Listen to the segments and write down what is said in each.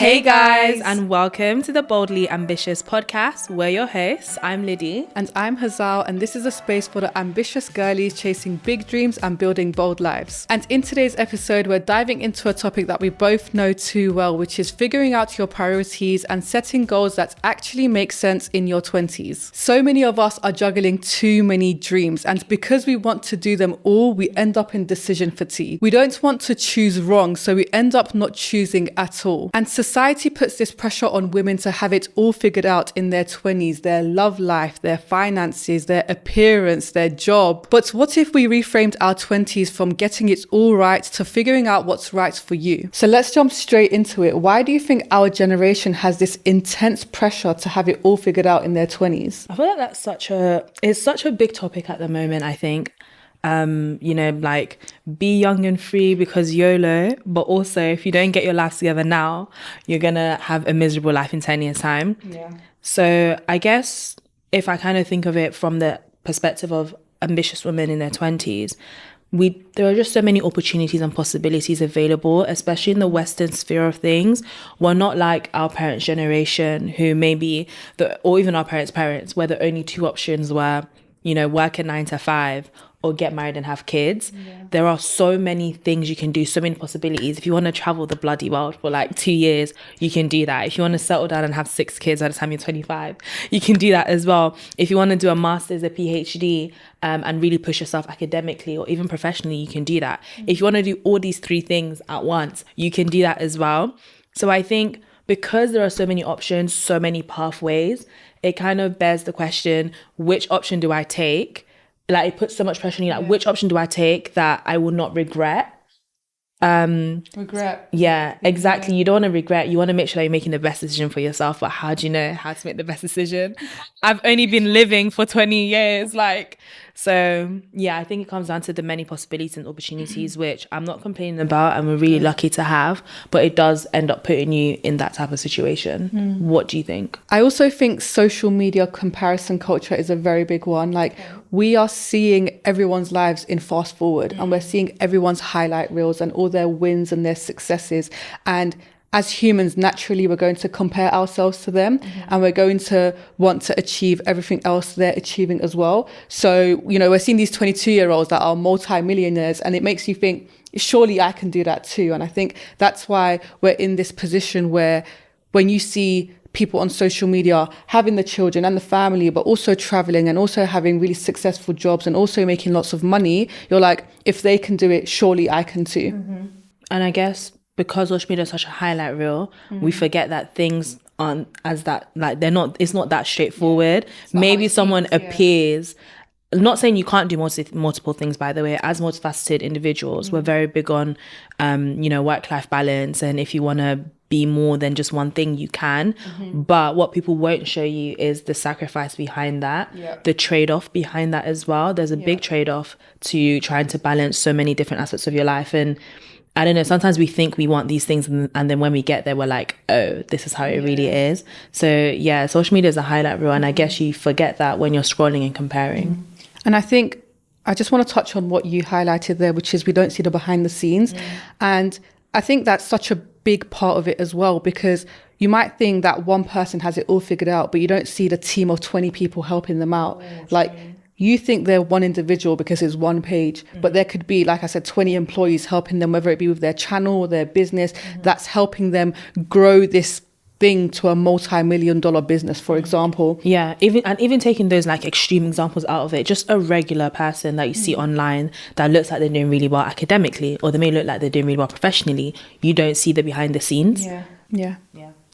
Hey guys, and welcome to the Boldly Ambitious podcast. We're your hosts. I'm Liddy. And I'm Hazal, and this is a space for the ambitious girlies chasing big dreams and building bold lives. And in today's episode, we're diving into a topic that we both know too well, which is figuring out your priorities and setting goals that actually make sense in your 20s. So many of us are juggling too many dreams, and because we want to do them all, we end up in decision fatigue. We don't want to choose wrong, so we end up not choosing at all. And society puts this pressure on women to have it all figured out in their 20s, their love life, their finances, their appearance, their job. But what if we reframed our 20s from getting it all right to figuring out what's right for you? So let's jump straight into it. Why do you think our generation has this intense pressure to have it all figured out in their 20s? I feel like it's such a big topic at the moment, I think. Like be young and free because YOLO, but also if you don't get your life together now, you're gonna have a miserable life in 10 years time. Yeah. So I guess if I kind of think of it from the perspective of ambitious women in their 20s, there are just so many opportunities and possibilities available, especially in the Western sphere of things. We're not like our parents' generation who or even our parents, where the only two options were, work a 9 to 5 or get married and have kids. Yeah. There are so many things you can do, so many possibilities. If you want to travel the bloody world for like 2 years, you can do that. If you want to settle down and have 6 kids by the time you're 25, you can do that as well. If you want to do a master's, a PhD, and really push yourself academically or even professionally, you can do that. Mm-hmm. If you want to do all these 3 things at once, you can do that as well. So I think because there are so many options, so many pathways, it kind of bears the question, which option do I take? Like, it puts so much pressure on you, which option do I take that I will not regret? Regret. Yeah, exactly. You don't want to regret. You want to make sure that you're making the best decision for yourself. But how do you know how to make the best decision? I've only been living for 20 years. So yeah, I think it comes down to the many possibilities and opportunities, which I'm not complaining about and we're really lucky to have, but it does end up putting you in that type of situation. What do you think? I also think social media comparison culture is a very big one. We are seeing everyone's lives in fast forward and we're seeing everyone's highlight reels and all their wins and their successes. And as humans, naturally, we're going to compare ourselves to them and we're going to want to achieve everything else they're achieving as well. So, we're seeing these 22-year-olds that are multi-millionaires and it makes you think, surely I can do that too. And I think that's why we're in this position where when you see people on social media having the children and the family, but also traveling and also having really successful jobs and also making lots of money, you're like, if they can do it, surely I can too. Mm-hmm. And I guess because social media is such a highlight reel, we forget that things aren't as that, it's not that straightforward. Maybe someone appears, not saying you can't do multiple things, by the way. As multifaceted individuals, we're very big on, work-life balance. And if you want to be more than just one thing, you can. But what people won't show you is the sacrifice behind that, the trade-off behind that as well. There's a big trade-off to trying to balance so many different aspects of your life. And I don't know, sometimes we think we want these things and then when we get there, we're like, oh, this is how it really is. So yeah, social media is a highlight reel. And I guess you forget that when you're scrolling and comparing. And I think I just want to touch on what you highlighted there, which is we don't see the behind the scenes. And I think that's such a big part of it as well, because you might think that one person has it all figured out, but you don't see the team of 20 people helping them out. You think they're one individual because it's one page, but there could be, like I said, 20 employees helping them, whether it be with their channel or their business, that's helping them grow this thing to a multi-million-dollar business, for example. Yeah, even taking those extreme examples out of it, just a regular person that you see online that looks like they're doing really well academically, or they may look like they're doing really well professionally, you don't see the behind the scenes. Yeah.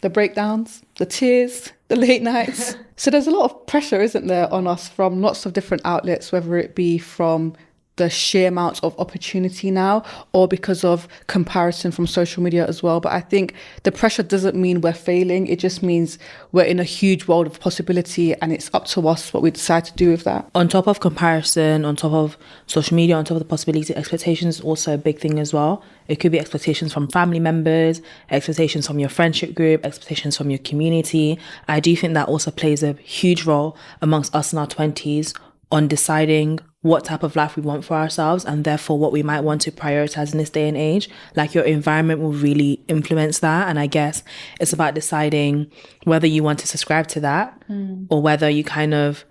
The breakdowns, the tears, the late nights. So there's a lot of pressure, isn't there, on us from lots of different outlets, whether it be from the sheer amount of opportunity now or because of comparison from social media as well. But I think the pressure doesn't mean we're failing. It just means we're in a huge world of possibility and it's up to us what we decide to do with that. On top of comparison, on top of social media, on top of the possibility, expectations is also a big thing as well. It could be expectations from family members, expectations from your friendship group, expectations from your community. I do think that also plays a huge role amongst us in our 20s on deciding what type of life we want for ourselves, and therefore what we might want to prioritize in this day and age. Like, your environment will really influence that. And I guess it's about deciding whether you want to subscribe to that or whether you kind of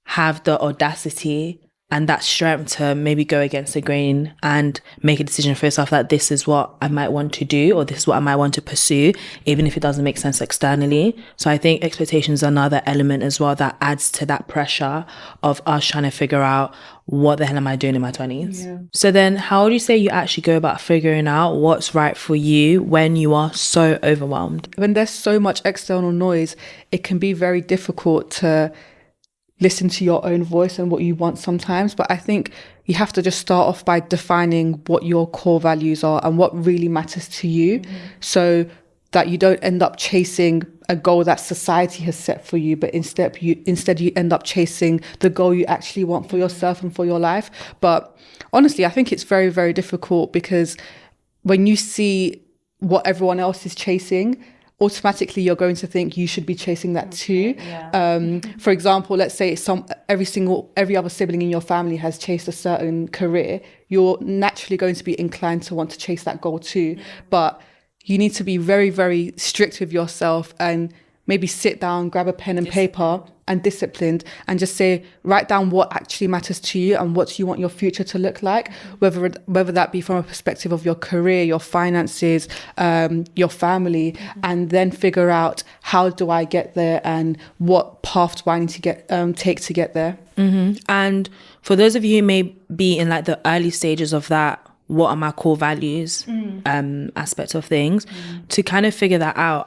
have the audacity and that strength to maybe go against the grain and make a decision for yourself that this is what I might want to do, or this is what I might want to pursue, even if it doesn't make sense externally. So I think expectations are another element as well that adds to that pressure of us trying to figure out, what the hell am I doing in my 20s? Yeah. So then how would you say you actually go about figuring out what's right for you when you are so overwhelmed? When there's so much external noise, it can be very difficult to listen to your own voice and what you want sometimes. But I think you have to just start off by defining what your core values are and what really matters to you, so that you don't end up chasing a goal that society has set for you, but instead you end up chasing the goal you actually want for yourself and for your life. But honestly, I think it's very, very difficult, because when you see what everyone else is chasing, automatically you're going to think you should be chasing that too. For example, let's say every other sibling in your family has chased a certain career, you're naturally going to be inclined to want to chase that goal too. But you need to be very, very strict with yourself and maybe sit down, grab a pen and paper, and disciplined, and just write down what actually matters to you and what you want your future to look like, whether that be from a perspective of your career, your finances, your family, and then figure out, how do I get there and what path do I need to take to get there. And for those of you who may be in like the early stages of that, what are my core values aspect of things, to kind of figure that out,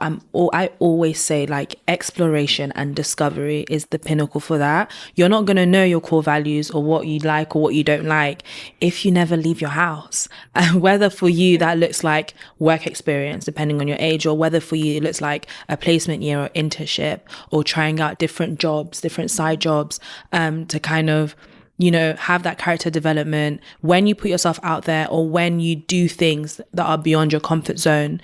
I always say, like, exploration and discovery is the pinnacle for that. You're not going to know your core values or what you like or what you don't like if you never leave your house. And whether for you that looks like work experience, depending on your age, or whether for you it looks like a placement year or internship, or trying out different jobs, different side jobs, to kind of, you know, have that character development when you put yourself out there, or when you do things that are beyond your comfort zone.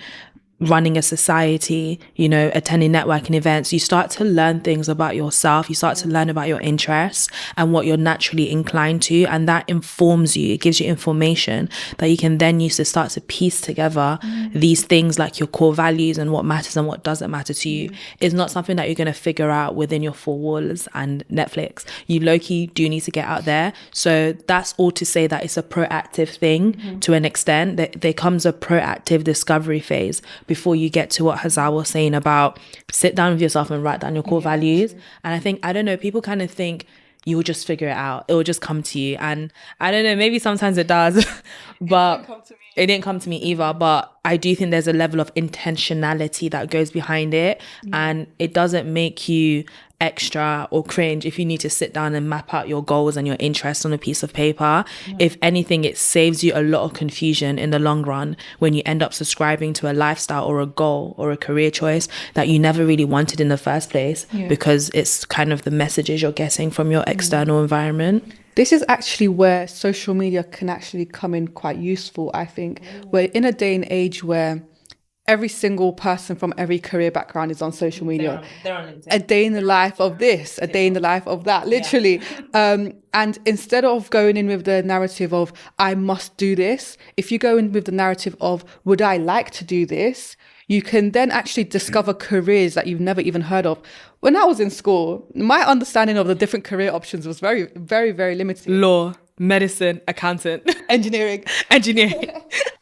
Running a society, you know, attending networking events, you start to learn things about yourself. You start to learn about your interests and what you're naturally inclined to. And that informs you. It gives you information that you can then use to start to piece together these things, like your core values and what matters and what doesn't matter to you. It's not something that you're going to figure out within your four walls and Netflix. You low-key do need to get out there. So that's all to say that it's a proactive thing to an extent. There comes a proactive discovery phase before you get to what Hazal was saying about sit down with yourself and write down your core values. And I think, I don't know, people kind of think you will just figure it out. It will just come to you. And I don't know, maybe sometimes it does, but it didn't come to me either. But I do think there's a level of intentionality that goes behind it. And it doesn't make you extra or cringe if you need to sit down and map out your goals and your interests on a piece of paper. If anything, it saves you a lot of confusion in the long run when you end up subscribing to a lifestyle or a goal or a career choice that you never really wanted in the first place, because it's kind of the messages you're getting from your external environment. This is actually where social media can actually come in quite useful, I think. We're in a day and age where every single person from every career background is on social media. They're on LinkedIn. A day in the life of this, a day in the life of that, literally. And instead of going in with the narrative of, I must do this, if you go in with the narrative of, would I like to do this? You can then actually discover careers that you've never even heard of. When I was in school, my understanding of the different career options was very, very, very limited. Law, medicine, accountant, engineering.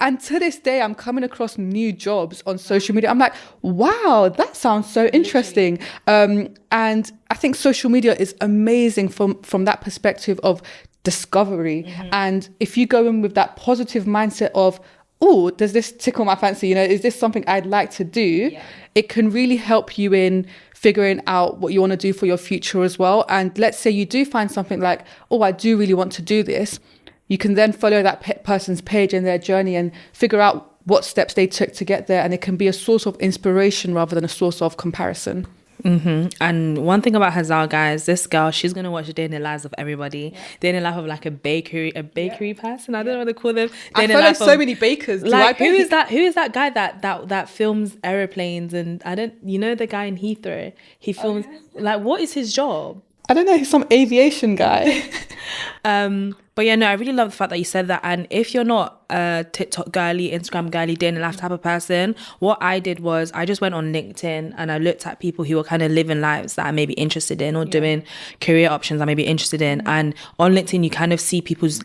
And to this day, I'm coming across new jobs on social media. I'm like, wow, that sounds so interesting. And I think social media is amazing from that perspective of discovery. And if you go in with that positive mindset of, oh, does this tickle my fancy? You know, is this something I'd like to do? It can really help you in figuring out what you want to do for your future as well. And let's say you do find something like, oh, I do really want to do this. You can then follow that person's page and their journey and figure out what steps they took to get there. And it can be a source of inspiration rather than a source of comparison. And one thing about Hazal, guys, this girl, she's gonna watch the day in the lives of everybody. Day in the life of like a bakery person. I don't know what to call them. I follow so many bakers. Like, who is that guy that films aeroplanes? And I don't, you know, the guy in Heathrow, he films, like, what is his job? I don't know, he's some aviation guy. But yeah, no, I really love the fact that you said that. And if you're not a TikTok girly, Instagram girly, day in the life type of person, what I did was I just went on LinkedIn and I looked at people who were kind of living lives that I may be interested in, or doing career options I may be interested in. And on LinkedIn, you kind of see people's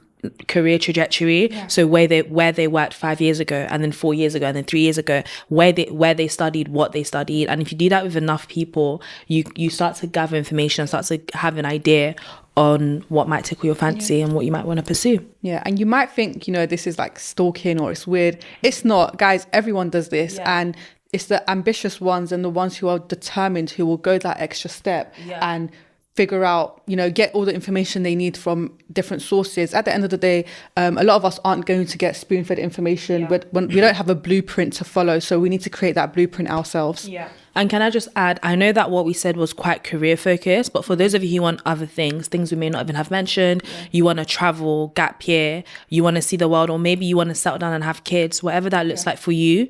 career trajectory. So where they worked 5 years ago, and then 4 years ago, and then 3 years ago, where they studied, what they studied. And if you do that with enough people, you start to gather information and start to have an idea on what might tickle your fancy and what you might want to pursue. Yeah, and you might think, this is like stalking or it's weird. It's not, guys. Everyone does this, and it's the ambitious ones and the ones who are determined, who will go that extra step and figure out, get all the information they need from different sources. At the end of the day, a lot of us aren't going to get spoon-fed information, but when we don't have a blueprint to follow, so we need to create that blueprint ourselves. Yeah. And can I just add, I know that what we said was quite career focused, but for those of you who want other things we may not even have mentioned, you want to travel, gap year, you want to see the world, or maybe you want to settle down and have kids, whatever that looks like for you,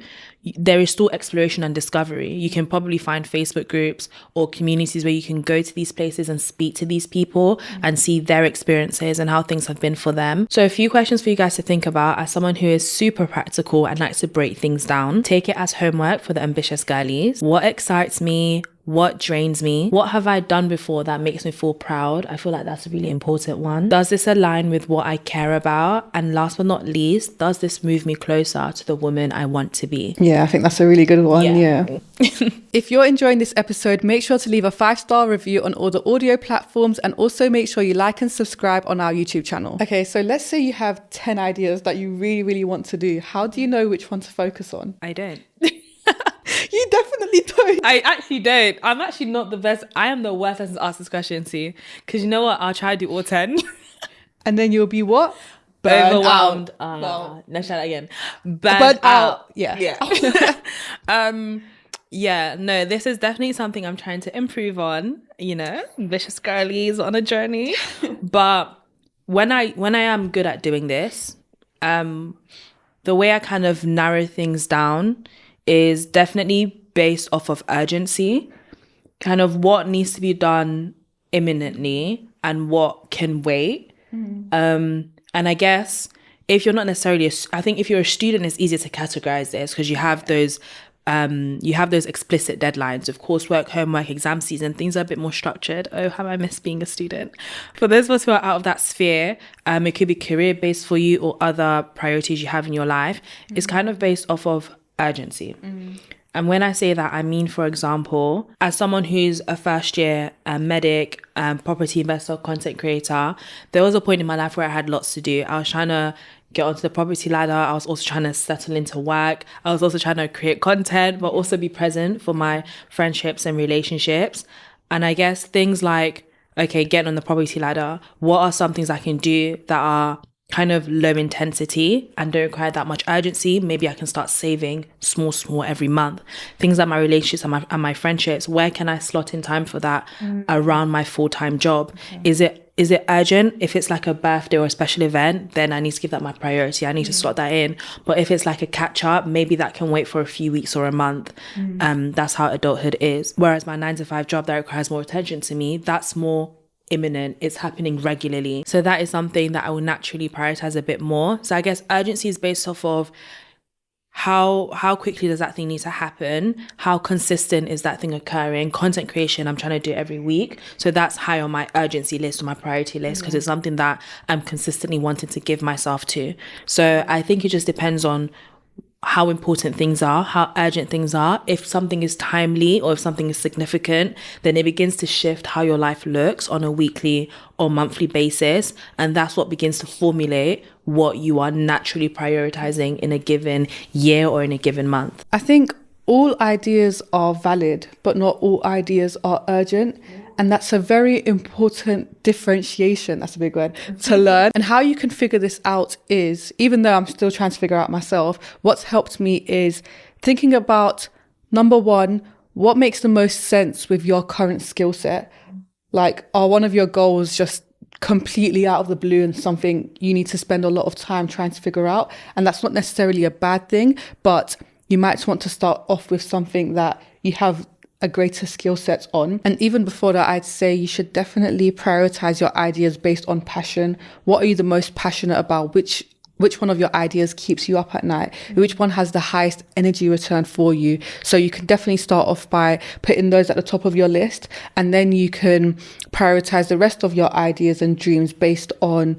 there is still exploration and discovery. You can probably find Facebook groups or communities where you can go to these places and speak to these people and see their experiences and how things have been for them. So a few questions for you guys to think about as someone who is super practical and likes to break things down. Take it as homework for the ambitious girlies. What excites me? What drains me? What have I done before that makes me feel proud? I feel like that's a really important one. Does this align with what I care about? And last but not least, does this move me closer to the woman I want to be? Yeah, I think that's a really good one. Yeah. If you're enjoying this episode, make sure to leave a 5-star review on all the audio platforms, and also make sure you like and subscribe on our YouTube channel. Okay, so let's say you have 10 ideas that you really, really want to do. How do you know which one to focus on? I don't. You definitely don't. I actually don't. I'm actually not the best. I am the worst person to ask this question to. Because you know what? I'll try to do all 10. And then you'll be what? Overwhelmed. No. Let's try that again. Burnt out. Yeah. Yeah, no, this is definitely something I'm trying to improve on. Vicious girlies on a journey. But when I am good at doing this, the way I kind of narrow things down is definitely based off of urgency, kind of what needs to be done imminently and what can wait. And I guess if you're not necessarily, I think if you're a student, it's easier to categorize this because you have those explicit deadlines of coursework, homework, exam season. Things are a bit more structured. Oh, how I miss being a student. For those of us who are out of that sphere, it could be career-based for you or other priorities you have in your life. It's kind of based off of urgency. And when I say that, I mean, for example, as someone who's a first year medic, property investor, content creator, there was a point in my life where I had lots to do. I was trying to get onto the property ladder. I was also trying to settle into work. I was also trying to create content, but also be present for my friendships and relationships. And I guess things like, okay, getting on the property ladder, what are some things I can do that are kind of low intensity and don't require that much urgency? Maybe I can start saving small every month. Things like my relationships and my friendships, where can I slot in time for that around my full-time job? Is it urgent? If it's like a birthday or a special event, then I need to give that my priority. I need to slot that in. But if it's like a catch up, maybe that can wait for a few weeks or a month. That's how adulthood is. Whereas my 9-to-5 job that requires more attention to me, that's more imminent. It's happening regularly. So that is something that I will naturally prioritize a bit more. So I guess urgency is based off of how quickly does that thing need to happen? How consistent is that thing occurring? Content creation, I'm trying to do it every week. So that's high on my urgency list or my priority list because it's something that I'm consistently wanting to give myself to. So I think it just depends on how important things are, how urgent things are. If something is timely or if something is significant, then it begins to shift how your life looks on a weekly or monthly basis. And that's what begins to formulate what you are naturally prioritizing in a given year or in a given month. I think all ideas are valid, but not all ideas are urgent. And that's a very important differentiation, that's a big word, to learn. And how you can figure this out is, even though I'm still trying to figure out myself, what's helped me is thinking about, number one, what makes the most sense with your current skill set? Like, are one of your goals just completely out of the blue and something you need to spend a lot of time trying to figure out? And that's not necessarily a bad thing, but you might want to start off with something that you have a greater skill set on. And even before that, I'd say you should definitely prioritize your ideas based on passion. What are you the most passionate about? Which one of your ideas keeps you up at night? Which one has the highest energy return for you? So you can definitely start off by putting those at the top of your list, and then you can prioritize the rest of your ideas and dreams based on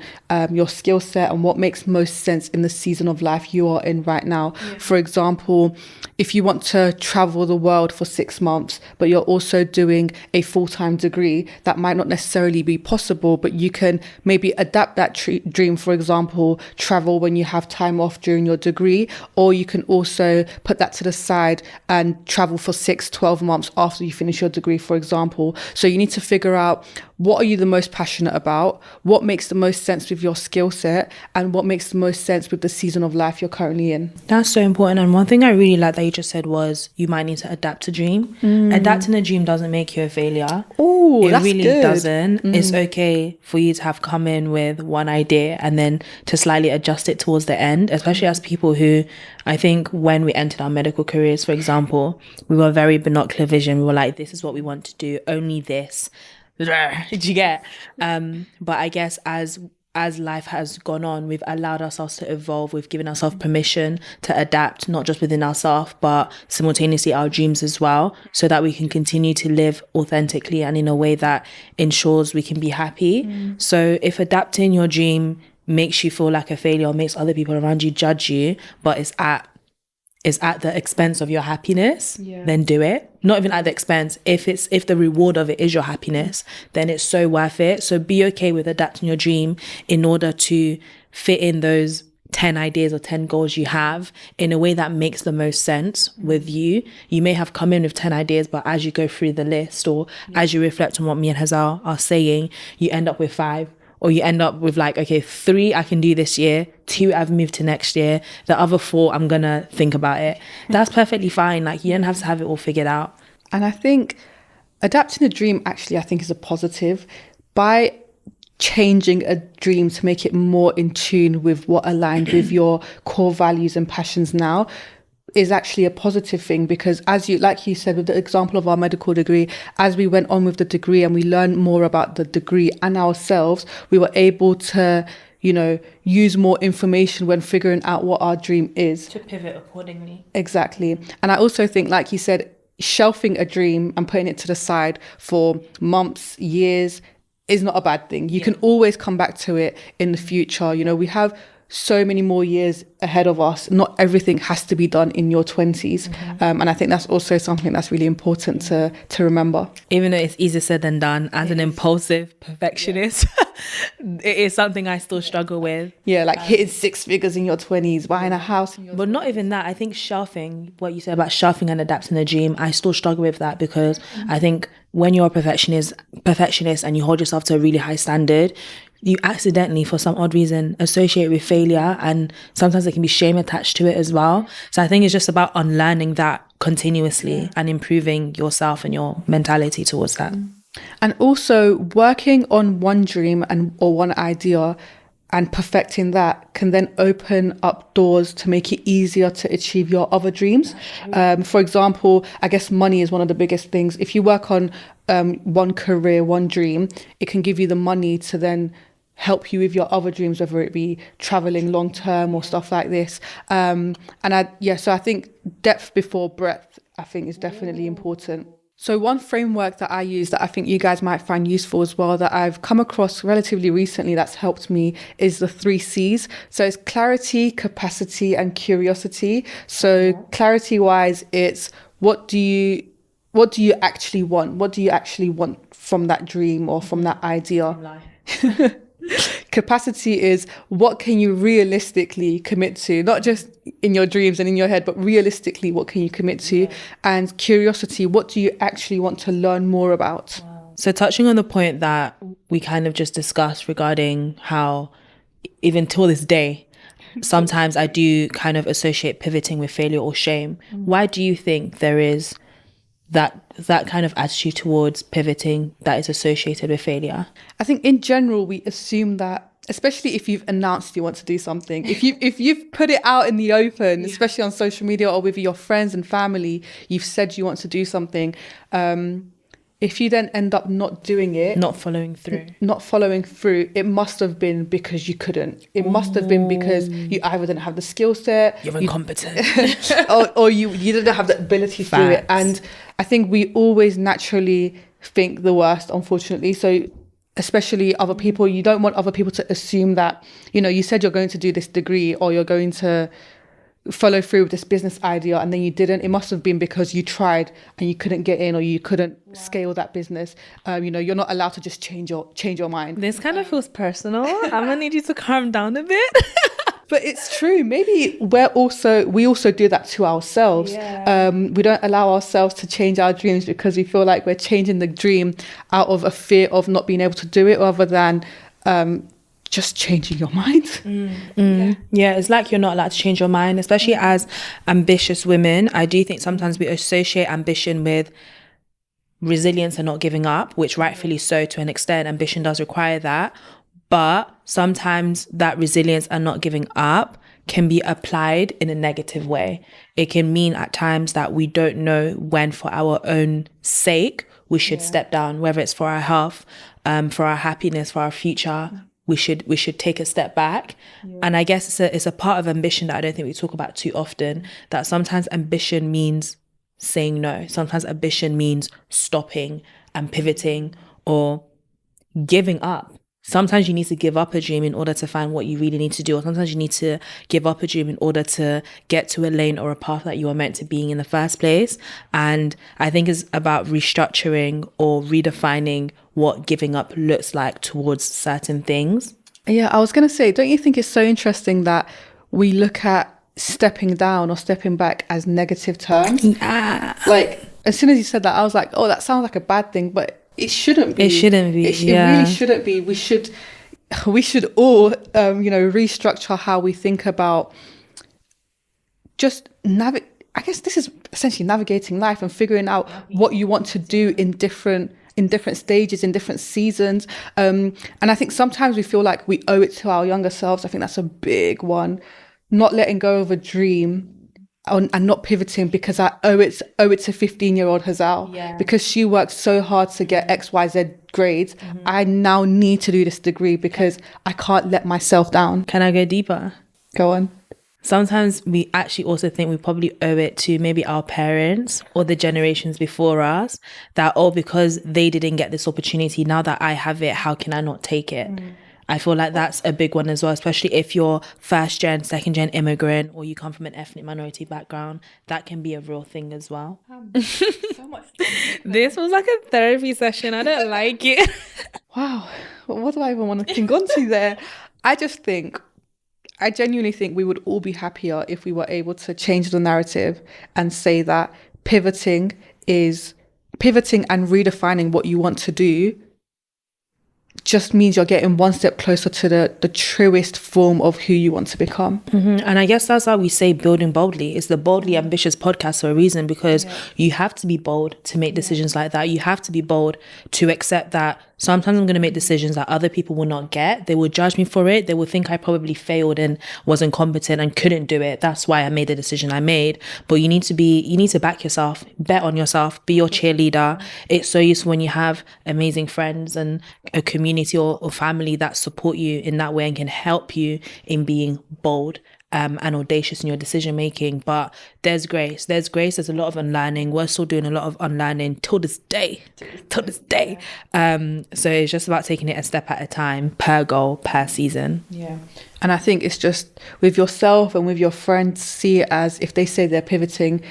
your skill set and what makes most sense in the season of life you are in right now. For example, if you want to travel the world for 6 months, but you're also doing a full-time degree, that might not necessarily be possible, but you can maybe adapt that dream. For example, travel when you have time off during your degree, or you can also put that to the side and travel for 6-12 months after you finish your degree, for example. So you need to figure out, what are you the most passionate about? What makes the most sense with your skill set? And what makes the most sense with the season of life you're currently in? That's so important. And one thing I really like that you just said was you might need to adapt a dream. Adapting a dream doesn't make you a failure. Oh, it that's really good. doesn't. It's okay for you to have come in with one idea and then to slightly adjust it towards the end, especially as people who, I think when we entered our medical careers, for example, we were very binocular vision. We were like, this is what we want to do, only this. Did you get? But I guess as life has gone on, we've allowed ourselves to evolve. We've given ourselves permission to adapt, not just within ourselves, but simultaneously our dreams as well, so that we can continue to live authentically and in a way that ensures we can be happy. So if adapting your dream makes you feel like a failure or makes other people around you judge you, but it's at the expense of your happiness, then do it. Not even at the expense. If the reward of it is your happiness, then it's so worth it. So be okay with adapting your dream in order to fit in those 10 ideas or 10 goals you have in a way that makes the most sense with you. You may have come in with 10 ideas, but as you go through the list, or as you reflect on what me and Hazal are saying, you end up with 5. Or you end up with like, okay, 3 I can do this year, 2 I've moved to next year, the other 4 I'm gonna think about it. That's perfectly fine. Like, you don't have to have it all figured out. And I think adapting a dream actually, I think, is a positive. By changing a dream to make it more in tune with what aligned with your core values and passions now, is actually a positive thing, because like you said, with the example of our medical degree, as we went on with the degree and we learned more about the degree and ourselves, we were able to, use more information when figuring out what our dream is. To pivot accordingly. Exactly. And I also think, like you said, shelving a dream and putting it to the side for months, years, is not a bad thing. You can always come back to it in the future. We have so many more years ahead of us. Not everything has to be done in your 20s. And I think that's also something that's really important to remember. Even though it's easier said than done, as an impulsive perfectionist, it is something I still struggle with. Yeah, like hitting 6 figures in your 20s, buying a house. But not even that. I think shelving, what you said about shelving and adapting the dream, I still struggle with that, because I think when you're a perfectionist and you hold yourself to a really high standard, you accidentally, for some odd reason, associate with failure, and sometimes there can be shame attached to it as well. So I think it's just about unlearning that continuously and improving yourself and your mentality towards that. And also working on one dream or one idea and perfecting that can then open up doors to make it easier to achieve your other dreams. For example, I guess money is one of the biggest things. If you work on one career, one dream, it can give you the money to then help you with your other dreams, whether it be traveling long term or stuff like this. So I think depth before breadth, I think, is definitely important. So one framework that I use that I think you guys might find useful as well, that I've come across relatively recently that's helped me, is the 3 C's. So it's clarity, capacity, and curiosity. So clarity wise, it's what do you actually want? What do you actually want from that dream or from that idea? Capacity is, what can you realistically commit to, not just in your dreams and in your head, but realistically, what can you commit to? And curiosity, what do you actually want to learn more about? So touching on the point that we kind of just discussed regarding how even till this day, sometimes I do kind of associate pivoting with failure or shame. Why do you think there is that kind of attitude towards pivoting that is associated with failure? I think in general, we assume that especially if you've announced you want to do something, if you've put it out in the open, especially on social media or with your friends and family, you've said you want to do something. If you then end up not doing it, not following through, it must have been because you couldn't. It must have been because you either didn't have the skill set, you're incompetent, or you didn't have the ability to do it. And I think we always naturally think the worst, unfortunately. So especially other people, you don't want other people to assume that, you know, you said you're going to do this degree or you're going to follow through with this business idea and then you didn't. It must have been because you tried and you couldn't get in, or you couldn't scale that business. You know, you're not allowed to just change your mind. This kind of feels personal. I'm gonna need you to calm down a bit. But it's true. Maybe we also do that to ourselves. We don't allow ourselves to change our dreams because we feel like we're changing the dream out of a fear of not being able to do it, rather than just changing your mind. Yeah, it's like you're not allowed to change your mind, especially as ambitious women. I do think sometimes we associate ambition with resilience and not giving up, which rightfully so to an extent. Ambition does require that. But sometimes that resilience and not giving up can be applied in a negative way. It can mean at times that we don't know when, for our own sake, we should step down, whether it's for our health, for our happiness, for our future. We should take a step back. And I guess it's a part of ambition that I don't think we talk about too often, that sometimes ambition means saying no. Sometimes ambition means stopping and pivoting or giving up. Sometimes you need to give up a dream in order to find what you really need to do. Or sometimes you need to give up a dream in order to get to a lane or a path that you are meant to be in the first place. And I think it's about restructuring or redefining what giving up looks like towards certain things. Yeah, I was going to say, don't you think it's so interesting that we look at stepping down or stepping back as negative terms? Yeah. Like, as soon as you said that, I was like, oh, that sounds like a bad thing, but it shouldn't be. It shouldn't be. It really shouldn't be. We should all, restructure how we think about just I guess this is essentially navigating life and figuring out what you want to do in different stages, in different seasons. And I think sometimes we feel like we owe it to our younger selves. I think that's a big one. Not letting go of a dream and not pivoting because I owe it to 15-year-old Hazal, because she worked so hard to get XYZ grades. I now need to do this degree because I can't let myself down. Can I go deeper? Go on. Sometimes we actually also think we probably owe it to maybe our parents or the generations before us, that, because they didn't get this opportunity, now that I have it, how can I not take it? I feel like that's a big one as well, especially if you're first gen, second gen immigrant, or you come from an ethnic minority background. That can be a real thing as well. So much. This was like a therapy session. I don't like it. Wow. What do I even want to cling on to there? I genuinely think we would all be happier if we were able to change the narrative and say that pivoting and redefining what you want to do just means you're getting one step closer to the truest form of who you want to become. And I guess that's why we say building boldly. It's the Boldly Ambitious podcast for a reason, because you have to be bold to make decisions like that. You have to be bold to accept that sometimes I'm going to make decisions that other people will not get. They will judge me for it. They will think I probably failed and was incompetent and couldn't do it. That's why I made the decision I made. But you need to back yourself, bet on yourself, be your cheerleader. It's so useful when you have amazing friends and a community or family that support you in that way and can help you in being bold and audacious in your decision making. But there's grace. There's a lot of unlearning. We're still doing a lot of unlearning till this day. So it's just about taking it a step at a time, per goal, per season. Yeah. And I think it's just with yourself and with your friends, see it as, if they say they're pivoting,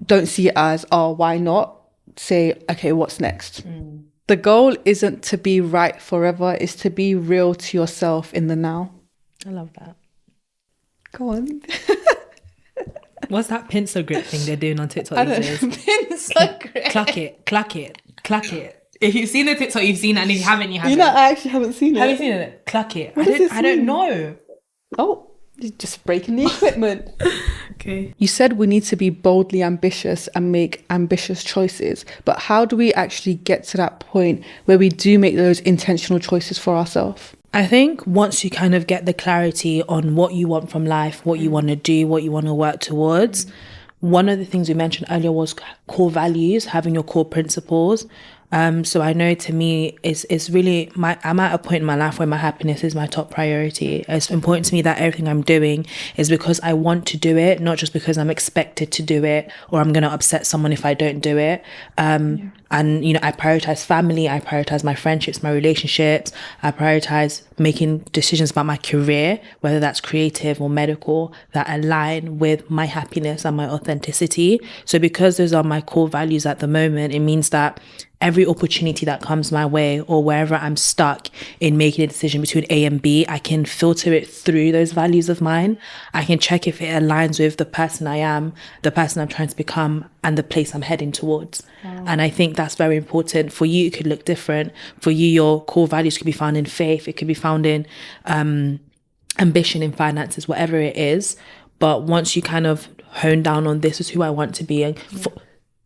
don't see it as, oh, why not? Say, okay, what's next? The goal isn't to be right forever. It's to be real to yourself in the now. I love that. Go on. What's that pencil grip thing they're doing on TikTok these days? Pencil grip. Clack it. If you've seen the TikTok, you've seen it, and if you haven't, you haven't. You know, I actually haven't seen it. Have you seen it? Clack it. I don't know. Oh, you're just breaking the equipment. Okay. You said we need to be boldly ambitious and make ambitious choices, but how do we actually get to that point where we do make those intentional choices for ourselves? I think once you kind of get the clarity on what you want from life, what you want to do, what you want to work towards, one of the things we mentioned earlier was core values, having your core principles. So I know to me, it's really I'm at a point in my life where my happiness is my top priority. It's important to me that everything I'm doing is because I want to do it, not just because I'm expected to do it or I'm going to upset someone if I don't do it. And, you know, I prioritize family, I prioritize my friendships, my relationships, I prioritize making decisions about my career, whether that's creative or medical, that align with my happiness and my authenticity. So because those are my core values at the moment, it means that every opportunity that comes my way or wherever I'm stuck in making a decision between A and B, I can filter it through those values of mine. I can check if it aligns with the person I am, the person I'm trying to become, and the place I'm heading towards. Wow. And I think that's very important. For you, it could look different. For you, your core values could be found in faith. It could be found in ambition, in finances, whatever it is. But once you kind of hone down on this is who I want to be, and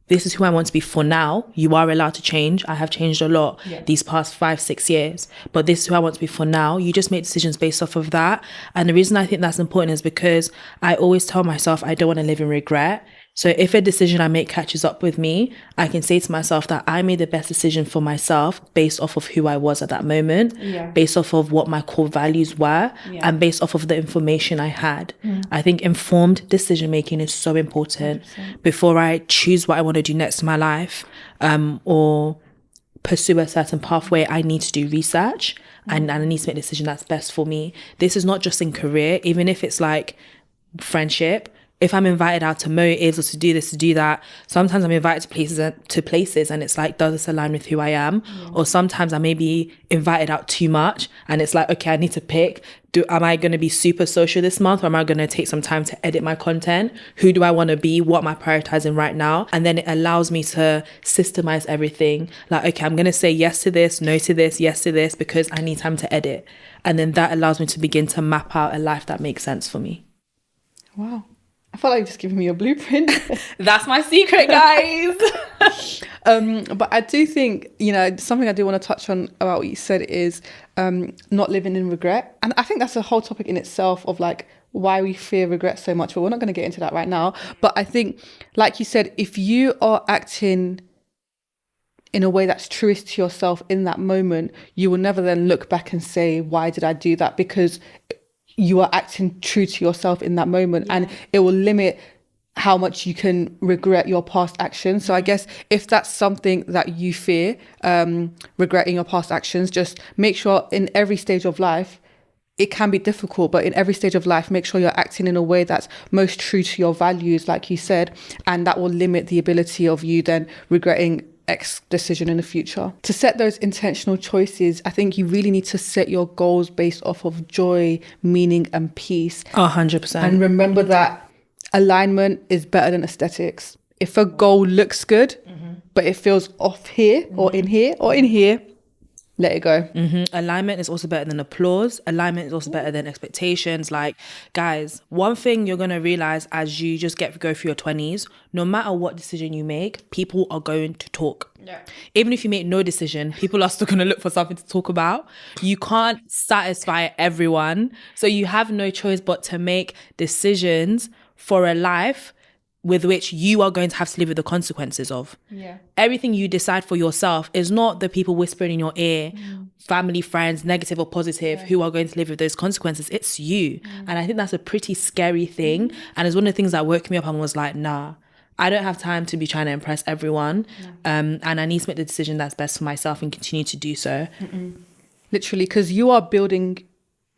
this is who I want to be for now. You are allowed to change. I have changed a lot these past 5-6 years, but this is who I want to be for now. You just make decisions based off of that. And the reason I think that's important is because I always tell myself I don't want to live in regret. So if a decision I make catches up with me, I can say to myself that I made the best decision for myself based off of who I was at that moment, based off of what my core values were, and based off of the information I had. I think informed decision making is so important. 100%. Before I choose what I want to do next in my life, or pursue a certain pathway, I need to do research and I need to make a decision that's best for me. This is not just in career, even if it's like friendship. If I'm invited out to motives or to do this, to do that, sometimes I'm invited to places and it's like, does this align with who I am? Or sometimes I may be invited out too much and it's like, okay, I need to pick. Am I going to be super social this month, or am I going to take some time to edit my content? Who do I want to be? What am I prioritizing right now? And then it allows me to systemize everything. Like, okay, I'm going to say yes to this, no to this, yes to this, because I need time to edit. And then that allows me to begin to map out a life that makes sense for me. Wow. I felt like you're just giving me a blueprint. That's my secret, guys. But I do think, you know, something I do want to touch on about what you said is not living in regret. And I think that's a whole topic in itself of like why we fear regret so much. But we're not going to get into that right now. But I think, like you said, if you are acting in a way that's truest to yourself in that moment, you will never then look back and say, why did I do that? Because you are acting true to yourself in that moment, and it will limit how much you can regret your past actions. So I guess if that's something that you fear, regretting your past actions, just make sure in every stage of life, it can be difficult, but in every stage of life, make sure you're acting in a way that's most true to your values, like you said, and that will limit the ability of you then regretting X decision in the future. To set those intentional choices, I think you really need to set your goals based off of joy, meaning, and peace. 100%. And remember that alignment is better than aesthetics. If a goal looks good, but it feels off here or in here or in here, let it go. Alignment is also better than applause. Alignment is also better than expectations. Like, guys, one thing you're going to realize as you just go through your 20s, no matter what decision you make, people are going to talk. Even if you make no decision, people are still going to look for something to talk about. You can't satisfy everyone. So you have no choice but to make decisions for a life with which you are going to have to live with the consequences of. Everything you decide for yourself is not the people whispering in your ear, family, friends, negative or positive, who are going to live with those consequences. It's you. And I think that's a pretty scary thing. And it's one of the things that woke me up and was like, nah, I don't have time to be trying to impress everyone. And I need to make the decision that's best for myself and continue to do so. Literally, because you are building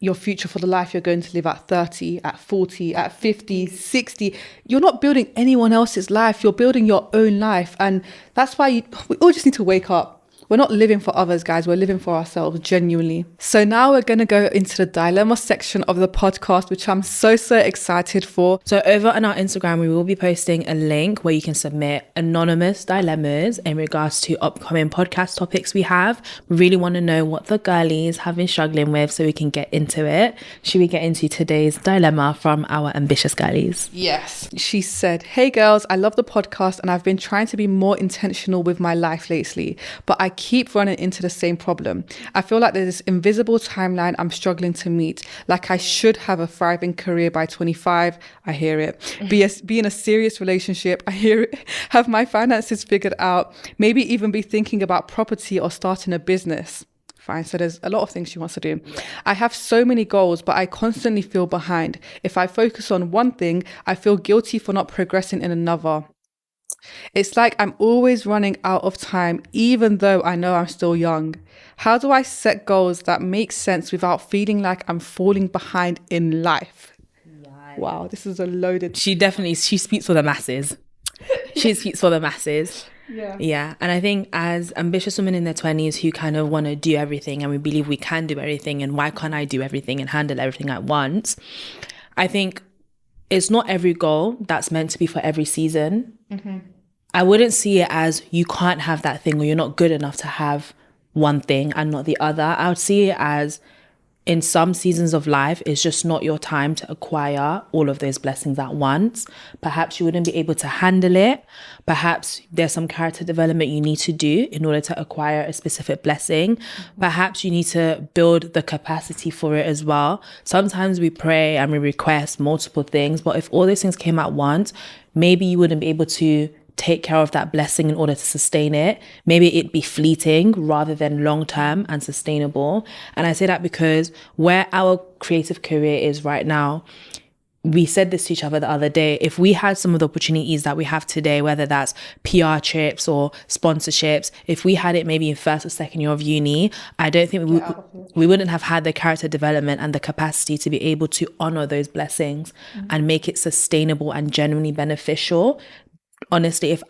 your future for the life you're going to live at 30, at 40, at 50, 60. You're not building anyone else's life. You're building your own life. And that's why we all just need to wake up. We're not living for others, guys. We're living for ourselves, genuinely. So now we're going to go into the dilemma section of the podcast, which I'm so excited for. So over on our Instagram, we will be posting a link where you can submit anonymous dilemmas in regards to upcoming podcast topics we have. We really want to know what the girlies have been struggling with so we can get into it. Should we get into today's dilemma from our ambitious girlies? Yes. She said, "Hey girls, I love the podcast and I've been trying to be more intentional with my life lately, but I keep running into the same problem. I feel like there's this invisible timeline I'm struggling to meet. Like I should have a thriving career by 25. I hear it. Be in a serious relationship. I hear it. Have my finances figured out. Maybe even be thinking about property or starting a business. Fine. So there's a lot of things she wants to do. I have so many goals, but I constantly feel behind. If I focus on one thing, I feel guilty for not progressing in another. It's like I'm always running out of time, even though I know I'm still young. How do I set goals that make sense without feeling like I'm falling behind in life? Wow, this is a loaded... She speaks for the masses. She speaks for the masses. Yeah. And I think as ambitious women in their 20s who kind of want to do everything and we believe we can do everything and why can't I do everything and handle everything at once, I think it's not every goal that's meant to be for every season. I wouldn't see it as you can't have that thing or you're not good enough to have one thing and not the other. I would see it as in some seasons of life, it's just not your time to acquire all of those blessings at once. Perhaps you wouldn't be able to handle it. Perhaps there's some character development you need to do in order to acquire a specific blessing. Perhaps you need to build the capacity for it as well. Sometimes we pray and we request multiple things, but if all those things came at once, maybe you wouldn't be able to take care of that blessing in order to sustain it. Maybe it'd be fleeting rather than long-term and sustainable. And I say that because where our creative career is right now, we said this to each other the other day, if we had some of the opportunities that we have today, whether that's PR trips or sponsorships, if we had it maybe in first or second year of uni, I don't think we wouldn't have had the character development and the capacity to be able to honor those blessings and make it sustainable and genuinely beneficial. Honestly, if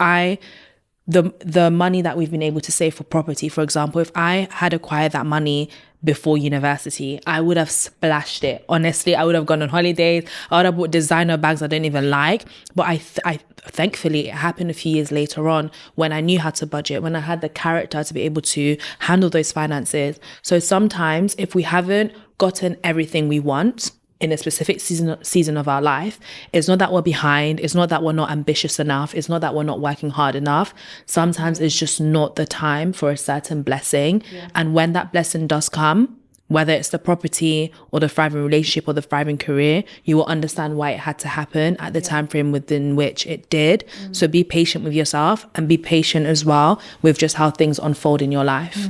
the money that we've been able to save for property, for example, if I had acquired that money before university, I would have splashed it. Honestly, I would have gone on holidays. I would have bought designer bags I don't even like. But I thankfully, it happened a few years later on when I knew how to budget, when I had the character to be able to handle those finances. So sometimes if we haven't gotten everything we want in a specific season of our life, it's not that we're behind, it's not that we're not ambitious enough, it's not that we're not working hard enough. Sometimes it's just not the time for a certain blessing. And when that blessing does come, whether it's the property or the thriving relationship or the thriving career, you will understand why it had to happen at the time frame within which it did. So be patient with yourself and be patient as well with just how things unfold in your life.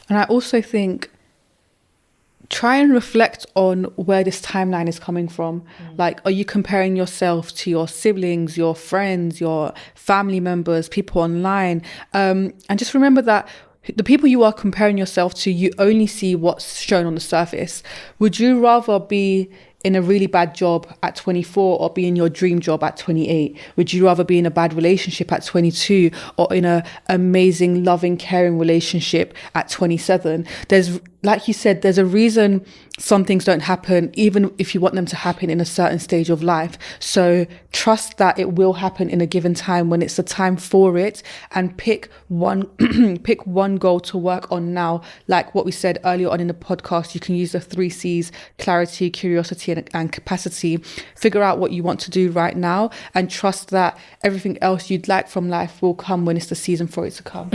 And I also think try and reflect on where this timeline is coming from. Like, are you comparing yourself to your siblings, your friends, your family members, people online? And just remember that the people you are comparing yourself to, you only see what's shown on the surface. Would you rather be in a really bad job at 24 or be in your dream job at 28? Would you rather be in a bad relationship at 22 or in a amazing, loving, caring relationship at 27? There's, like you said, there's a reason some things don't happen, even if you want them to happen in a certain stage of life. So trust that it will happen in a given time when it's the time for it, and pick one pick one goal to work on now. Like what we said earlier on in the podcast, you can use the 3 C's: clarity, curiosity, and capacity. Figure out what you want to do right now and trust that everything else you'd like from life will come when it's the season for it to come.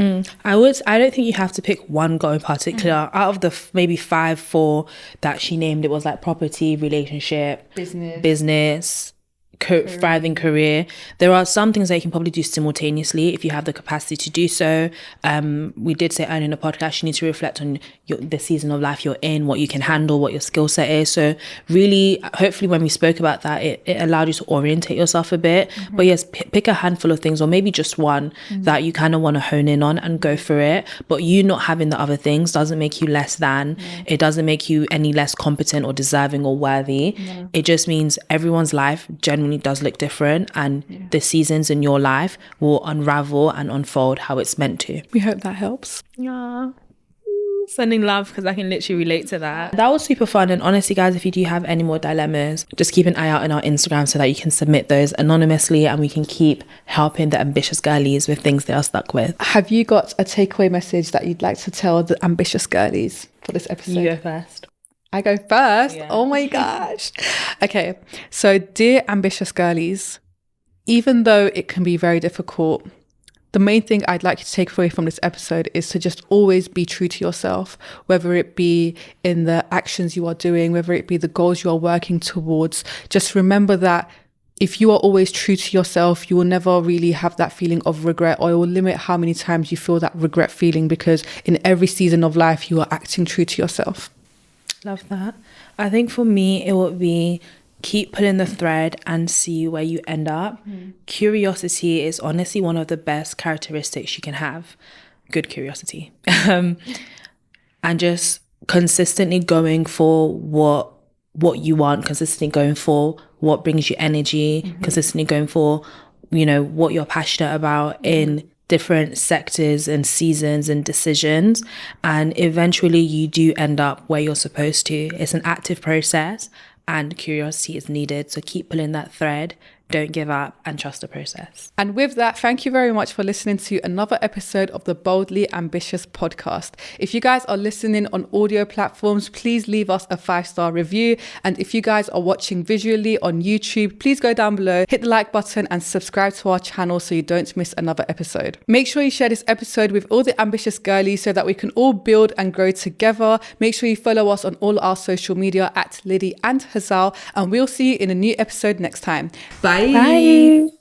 I don't think you have to pick one goal in particular. Out of the maybe 4 that she named, it was like property, relationship, business, thriving career. There are some things that you can probably do simultaneously if you have the capacity to do so. We did say earlier in the podcast, you need to reflect on the season of life you're in, what you can handle, what your skill set is. So really, hopefully when we spoke about that, it allowed you to orientate yourself a bit. But yes, pick a handful of things or maybe just one that you kind of want to hone in on and go for it. But you not having the other things doesn't make you less than. It doesn't make you any less competent or deserving or worthy. It just means everyone's life generally does look different, and the seasons in your life will unravel and unfold how it's meant to. We hope that helps. Yeah. Sending love, because I can literally relate to that. That was super fun. And honestly, guys, if you do have any more dilemmas, just keep an eye out on our Instagram so that you can submit those anonymously and we can keep helping the ambitious girlies with things they are stuck with. Have you got a takeaway message that you'd like to tell the ambitious girlies for this episode? You go first. I go first? Yeah. Oh my gosh. Okay. So dear ambitious girlies, even though it can be very difficult, The main thing I'd like you to take away from this episode is to just always be true to yourself, whether it be in the actions you are doing, whether it be the goals you are working towards. Just remember that if you are always true to yourself, you will never really have that feeling of regret, or it will limit how many times you feel that regret feeling, because in every season of life, you are acting true to yourself. Love that. I think for me, it would be keep pulling the thread and see where you end up. Curiosity is honestly one of the best characteristics you can have. Good curiosity. And just consistently going for what you want, consistently going for what brings you energy, consistently going for, what you're passionate about in different sectors and seasons and decisions. And eventually you do end up where you're supposed to. It's an active process. And curiosity is needed. So keep pulling that thread. Don't give up and trust the process. And with that, thank you very much for listening to another episode of the Boldly Ambitious podcast. If you guys are listening on audio platforms, please leave us a 5-star review. And if you guys are watching visually on YouTube, please go down below, hit the like button and subscribe to our channel so you don't miss another episode. Make sure you share this episode with all the ambitious girlies so that we can all build and grow together. Make sure you follow us on all our social media at Liddy and Hazal, and we'll see you in a new episode next time. Bye. Bye.